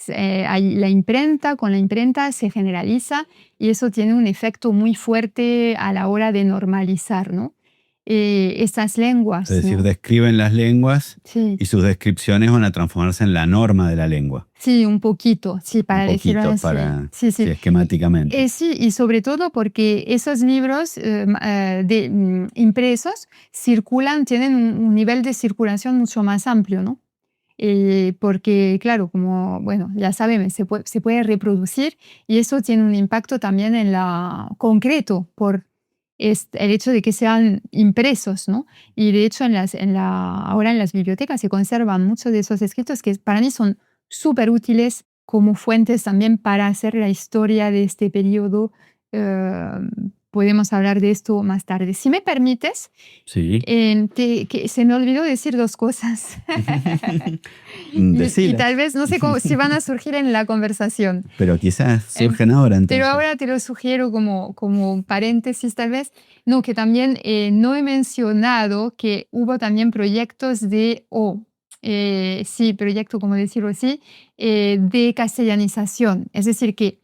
con la imprenta se generaliza, y eso tiene un efecto muy fuerte a la hora de normalizar, ¿no? Estas lenguas. Es decir, ¿no? describen las lenguas, sí. Y sus descripciones van a transformarse en la norma de la lengua. Sí, un poquito, sí, para decirlo así. Sí. Esquemáticamente. Sí, y sobre todo porque esos libros impresos tienen un nivel de circulación mucho más amplio, ¿no? Porque, claro, como, bueno, ya saben, se puede reproducir, y eso tiene un impacto también concreto por el hecho de que sean impresos, ¿no? Y de hecho ahora en las bibliotecas se conservan muchos de esos escritos que para mí son súper útiles como fuentes también para hacer la historia de este periodo. Podemos hablar de esto más tarde. Si me permites, sí. Que se me olvidó decir dos cosas. y tal vez, no sé si van a surgir en la conversación. Pero quizás surgen ahora. Entonces. Pero ahora te lo sugiero como paréntesis tal vez. No, que también no he mencionado que hubo también proyectos proyecto, como decirlo así, de castellanización. Es decir, que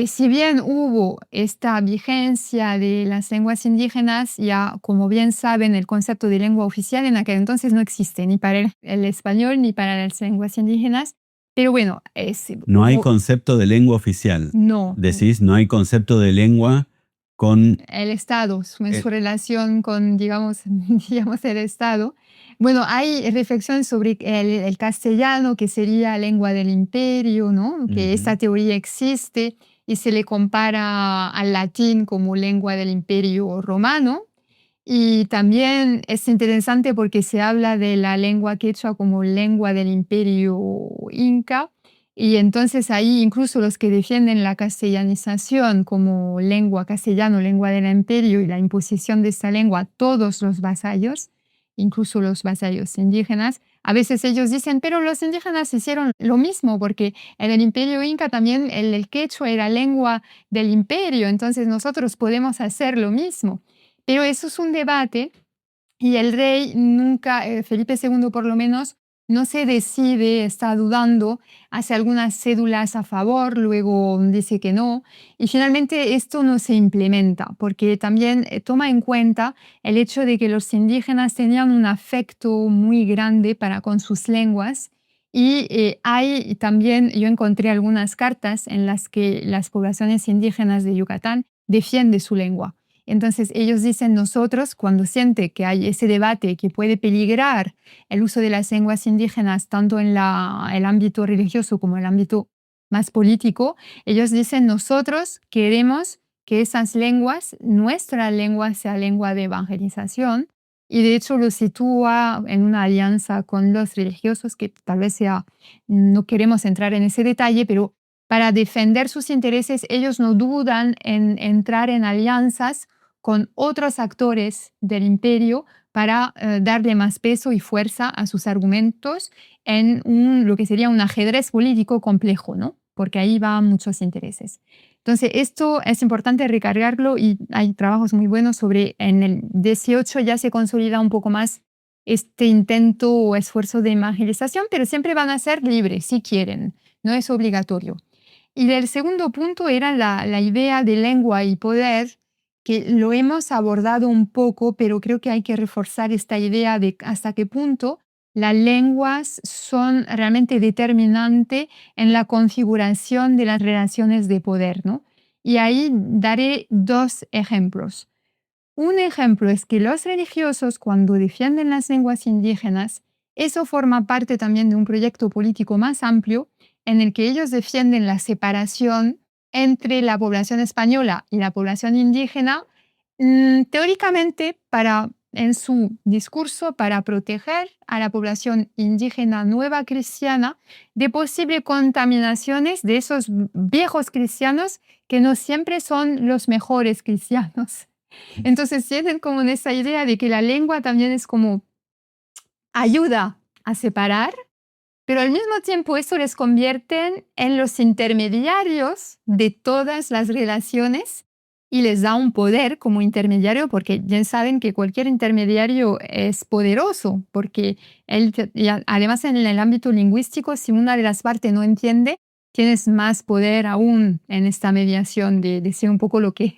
si bien hubo esta vigencia de las lenguas indígenas, ya como bien saben, el concepto de lengua oficial en aquel entonces no existe ni para el español ni para las lenguas indígenas. Pero bueno, no hay concepto de lengua oficial. No. Decís, no hay concepto de lengua con el Estado, en su relación con, digamos, el Estado. Bueno, hay reflexiones sobre el castellano, que sería lengua del imperio, ¿no? Que esta teoría existe y se le compara al latín como lengua del imperio romano. Y también es interesante porque se habla de la lengua quechua como lengua del imperio inca. Y entonces ahí incluso los que defienden la castellanización como lengua castellano, lengua del imperio y la imposición de esta lengua a todos los vasallos, incluso los vasallos indígenas, a veces ellos dicen, pero los indígenas hicieron lo mismo porque en el imperio inca también el quechua era lengua del imperio, entonces nosotros podemos hacer lo mismo. Pero eso es un debate y el rey nunca, Felipe II por lo menos, no se decide, está dudando, hace algunas cédulas a favor, luego dice que no, y finalmente esto no se implementa, porque también toma en cuenta el hecho de que los indígenas tenían un afecto muy grande para con sus lenguas, y hay también, yo encontré algunas cartas en las que las poblaciones indígenas de Yucatán defienden su lengua. Entonces ellos dicen, nosotros cuando siente que hay ese debate que puede peligrar el uso de las lenguas indígenas tanto en el ámbito religioso como en el ámbito más político, ellos dicen, nosotros queremos que esas lenguas, nuestra lengua sea lengua de evangelización, y de hecho lo sitúa en una alianza con los religiosos, que tal vez no queremos entrar en ese detalle, pero para defender sus intereses ellos no dudan en entrar en alianzas con otros actores del imperio para darle más peso y fuerza a sus argumentos en lo que sería un ajedrez político complejo, ¿no? Porque ahí van muchos intereses. Entonces, esto es importante recargarlo y hay trabajos muy buenos sobre, en el 18 ya se consolida un poco más este intento o esfuerzo de evangelización, pero siempre van a ser libres si quieren, no es obligatorio. Y el segundo punto era la idea de lengua y poder, que lo hemos abordado un poco, pero creo que hay que reforzar esta idea de hasta qué punto las lenguas son realmente determinantes en la configuración de las relaciones de poder, ¿no? Y ahí daré dos ejemplos. Un ejemplo es que los religiosos, cuando defienden las lenguas indígenas, eso forma parte también de un proyecto político más amplio en el que ellos defienden la separación entre la población española y la población indígena, teóricamente en su discurso para proteger a la población indígena nueva cristiana de posibles contaminaciones de esos viejos cristianos que no siempre son los mejores cristianos. Entonces tienen como esa idea de que la lengua también es como ayuda a separar, pero al mismo tiempo eso les convierte en los intermediarios de todas las relaciones y les da un poder como intermediario, porque ya saben que cualquier intermediario es poderoso, porque además en el ámbito lingüístico, si una de las partes no entiende, tienes más poder aún en esta mediación de decir un poco lo que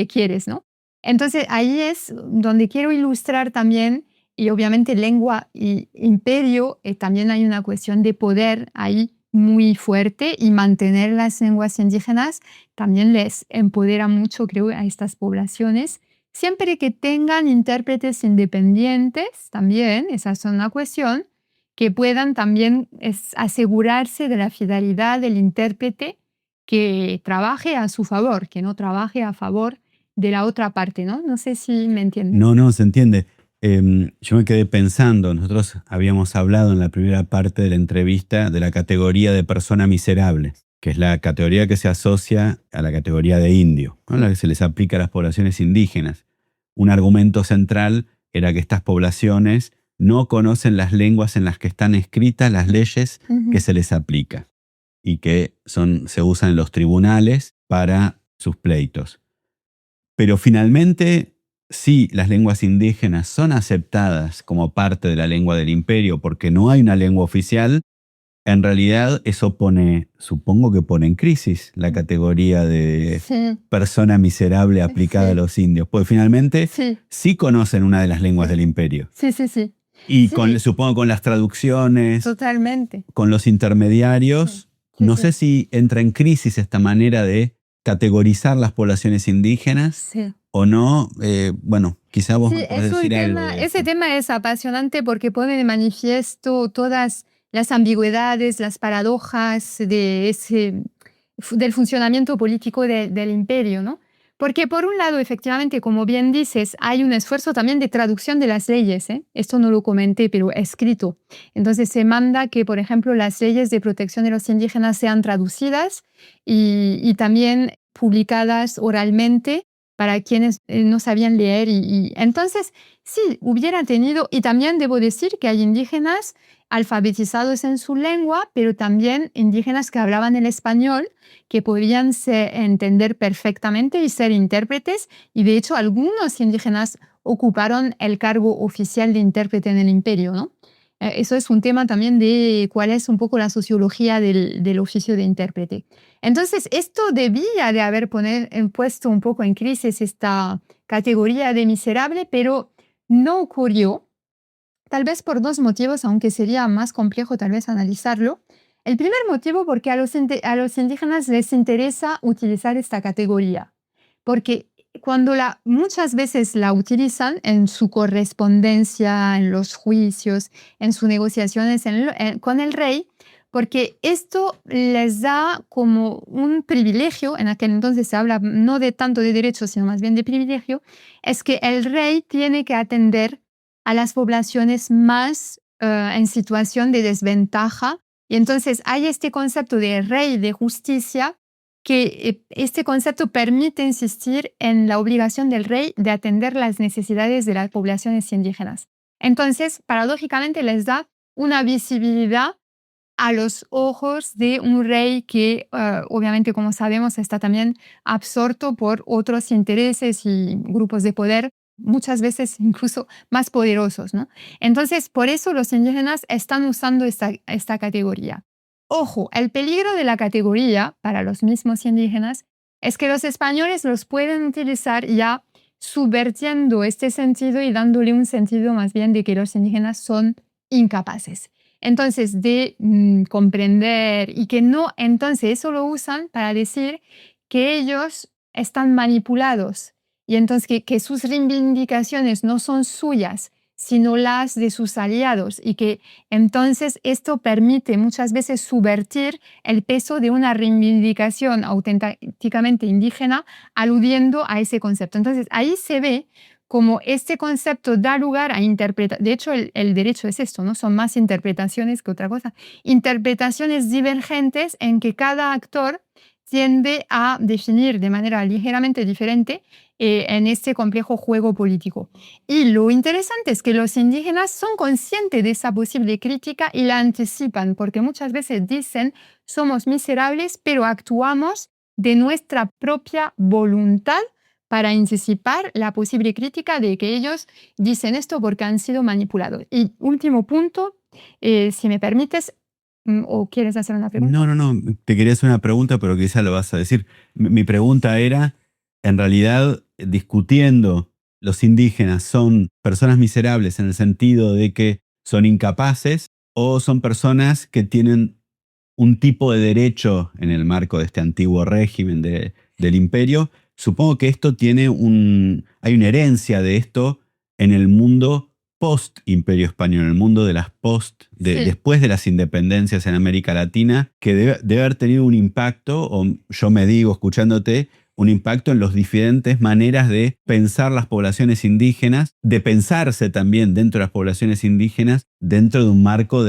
quieres, ¿no? Entonces ahí es donde quiero ilustrar también. Y obviamente lengua y imperio, también hay una cuestión de poder ahí muy fuerte, y mantener las lenguas indígenas también les empodera mucho, creo, a estas poblaciones. Siempre que tengan intérpretes independientes también, esa es una cuestión, que puedan también asegurarse de la fidelidad del intérprete, que trabaje a su favor, que no trabaje a favor de la otra parte, ¿no? No sé si me entienden. No, se entiende. Yo me quedé pensando, nosotros habíamos hablado en la primera parte de la entrevista de la categoría de persona miserable, que es la categoría que se asocia a la categoría de indio, ¿no? La que se les aplica a las poblaciones indígenas. Un argumento central era que estas poblaciones no conocen las lenguas en las que están escritas las leyes que se les aplica y que se usan en los tribunales para sus pleitos. Pero finalmente si las lenguas indígenas son aceptadas como parte de la lengua del imperio porque no hay una lengua oficial, en realidad eso supongo que pone en crisis la categoría de persona miserable aplicada a los indios, porque finalmente sí conocen una de las lenguas del imperio. Sí. Y supongo con las traducciones, Totalmente. con los intermediarios, no sé si entra en crisis esta manera de categorizar las poblaciones indígenas o no. Bueno, quizá vos podés decir algo. Ese tema es apasionante porque pone de manifiesto todas las ambigüedades, las paradojas del funcionamiento político del imperio, ¿no? Porque por un lado, efectivamente, como bien dices, hay un esfuerzo también de traducción de las leyes, ¿eh? Esto no lo comenté, pero escrito. Entonces se manda que, por ejemplo, las leyes de protección de los indígenas sean traducidas y también publicadas oralmente para quienes no sabían leer. Y entonces, sí, hubiera tenido, y también debo decir que hay indígenas alfabetizados en su lengua, pero también indígenas que hablaban el español, que podían entender perfectamente y ser intérpretes, y de hecho algunos indígenas ocuparon el cargo oficial de intérprete en el imperio, ¿no? Eso es un tema también de cuál es un poco la sociología del oficio de intérprete. Entonces, esto debía de haber puesto un poco en crisis esta categoría de miserable, pero no ocurrió. Tal vez por dos motivos, aunque sería más complejo tal vez analizarlo. El primer motivo porque a los indígenas les interesa utilizar esta categoría, porque cuando muchas veces la utilizan en su correspondencia, en los juicios, en sus negociaciones con el rey, porque esto les da como un privilegio, en aquel entonces se habla no de tanto de derechos, sino más bien de privilegio, es que el rey tiene que atender a las poblaciones más en situación de desventaja. Y entonces hay este concepto de rey de justicia, que este concepto permite insistir en la obligación del rey de atender las necesidades de las poblaciones indígenas. Entonces, paradójicamente, les da una visibilidad a los ojos de un rey que, obviamente, como sabemos, está también absorto por otros intereses y grupos de poder, muchas veces incluso más poderosos, ¿no? Entonces, por eso los indígenas están usando esta categoría. Ojo, el peligro de la categoría para los mismos indígenas es que los españoles los pueden utilizar ya subvertiendo este sentido y dándole un sentido más bien de que los indígenas son incapaces. Entonces, de comprender y que no, entonces eso lo usan para decir que ellos están manipulados y entonces que sus reivindicaciones no son suyas, sino las de sus aliados, y que entonces esto permite muchas veces subvertir el peso de una reivindicación auténticamente indígena, aludiendo a ese concepto. Entonces ahí se ve como este concepto da lugar a interpretaciones. De hecho, el derecho es esto, ¿no? Son más interpretaciones que otra cosa. Interpretaciones divergentes en que cada actor tiende a definir de manera ligeramente diferente en este complejo juego político. Y lo interesante es que los indígenas son conscientes de esa posible crítica y la anticipan, porque muchas veces dicen somos miserables, pero actuamos de nuestra propia voluntad para anticipar la posible crítica de que ellos dicen esto porque han sido manipulados. Y último punto, si me permites, ¿o quieres hacer una pregunta? No, te quería hacer una pregunta, pero quizá lo vas a decir. Mi pregunta era, en realidad, discutiendo los indígenas, ¿son personas miserables en el sentido de que son incapaces o son personas que tienen un tipo de derecho en el marco de este antiguo régimen del imperio? Supongo que esto hay una herencia de esto en el mundo post-Imperio Español, en el mundo de las después de las independencias en América Latina, que debe haber tenido un impacto, o yo me digo, escuchándote, un impacto en las diferentes maneras de pensar las poblaciones indígenas, de pensarse también dentro de las poblaciones indígenas, dentro de un marco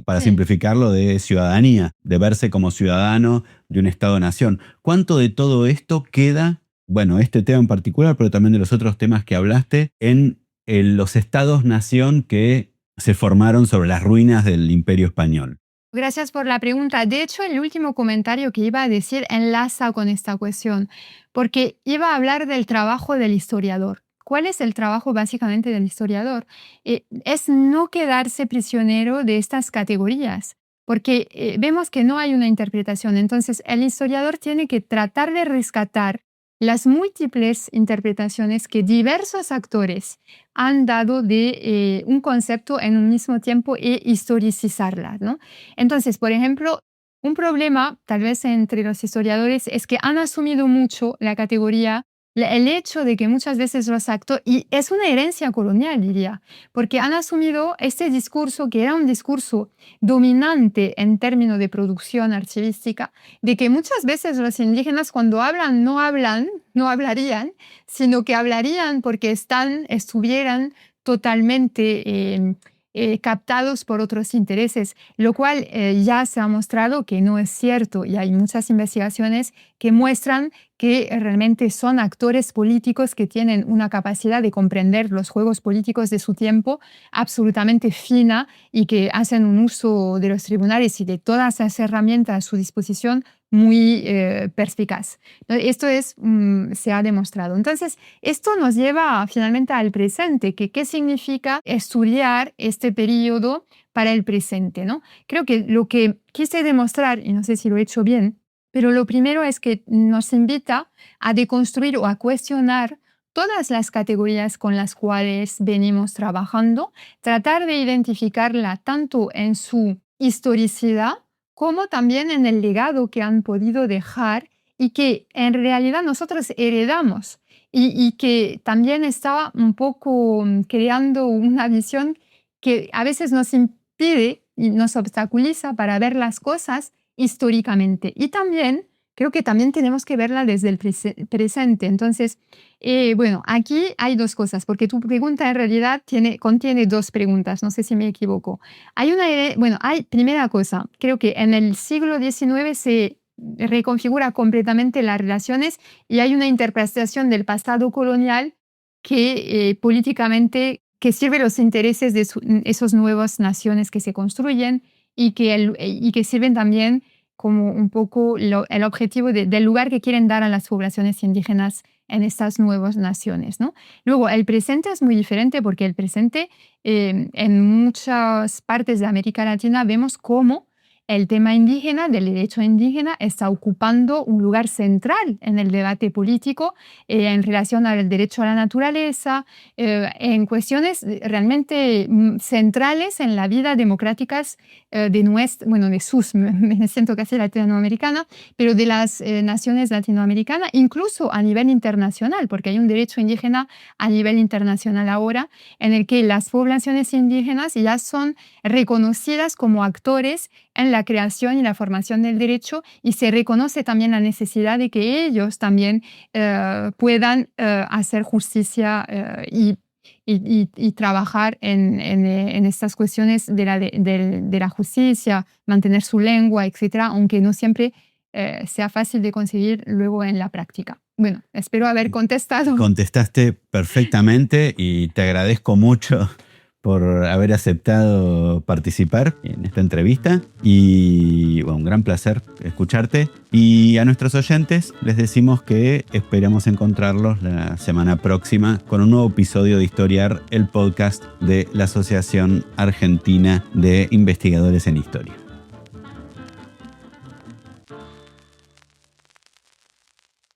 para simplificarlo, de ciudadanía, de verse como ciudadano de un Estado-nación. ¿Cuánto de todo esto queda, bueno, este tema en particular, pero también de los otros temas que hablaste, en los Estados-nación que se formaron sobre las ruinas del Imperio Español? Gracias por la pregunta. De hecho, el último comentario que iba a decir enlaza con esta cuestión, porque iba a hablar del trabajo del historiador. ¿cuál es el trabajo básicamente del historiador? Es no quedarse prisionero de estas categorías, porque vemos que no hay una interpretación. Entonces, el historiador tiene que tratar de rescatar las múltiples interpretaciones que diversos actores han dado de un concepto en un mismo tiempo e historicizarla, ¿no? Entonces, por ejemplo, un problema tal vez entre los historiadores es que han asumido mucho la categoría, el hecho de que muchas veces los actores, y es una herencia colonial, diría, porque han asumido este discurso que era un discurso dominante en términos de producción archivística, de que muchas veces los indígenas cuando hablan, no hablarían, sino que hablarían porque estuvieran totalmente captados por otros intereses, lo cual ya se ha mostrado que no es cierto, y hay muchas investigaciones que muestran que realmente son actores políticos que tienen una capacidad de comprender los juegos políticos de su tiempo absolutamente fina y que hacen un uso de los tribunales y de todas las herramientas a su disposición muy perspicaz. Esto se ha demostrado. Entonces, esto nos lleva finalmente al presente, que qué significa estudiar este periodo para el presente, ¿no? Creo que lo que quise demostrar, y no sé si lo he hecho bien, pero lo primero es que nos invita a deconstruir o a cuestionar todas las categorías con las cuales venimos trabajando, tratar de identificarla tanto en su historicidad como también en el legado que han podido dejar y que en realidad nosotros heredamos y que también estaba un poco creando una visión que a veces nos impide y nos obstaculiza para ver las cosas históricamente. Y también creo que también tenemos que verla desde el presente. Entonces, bueno, aquí hay dos cosas, porque tu pregunta en realidad contiene dos preguntas, no sé si me equivoco. Primera cosa, creo que en el siglo XIX se reconfigura completamente las relaciones y hay una interpretación del pasado colonial que políticamente que sirve los intereses de esas nuevas naciones que se construyen y que sirven también como un poco el objetivo del lugar que quieren dar a las poblaciones indígenas en estas nuevas naciones, ¿no? Luego, el presente es muy diferente porque el presente, en muchas partes de América Latina, vemos cómo el tema indígena, del derecho indígena, está ocupando un lugar central en el debate político en relación al derecho a la naturaleza, en cuestiones realmente centrales en la vida democrática me siento casi latinoamericana, pero de las naciones latinoamericanas, incluso a nivel internacional, porque hay un derecho indígena a nivel internacional ahora, en el que las poblaciones indígenas ya son reconocidas como actores en la creación y la formación del derecho y se reconoce también la necesidad de que ellos también puedan hacer justicia y trabajar en estas cuestiones de la justicia, mantener su lengua, etcétera, aunque no siempre sea fácil de conseguir luego en la práctica. Bueno, espero haber contestado. Contestaste perfectamente y te agradezco mucho por haber aceptado participar en esta entrevista y un gran placer escucharte. Y a nuestros oyentes les decimos que esperamos encontrarlos la semana próxima con un nuevo episodio de Historiar, el podcast de la Asociación Argentina de Investigadores en Historia.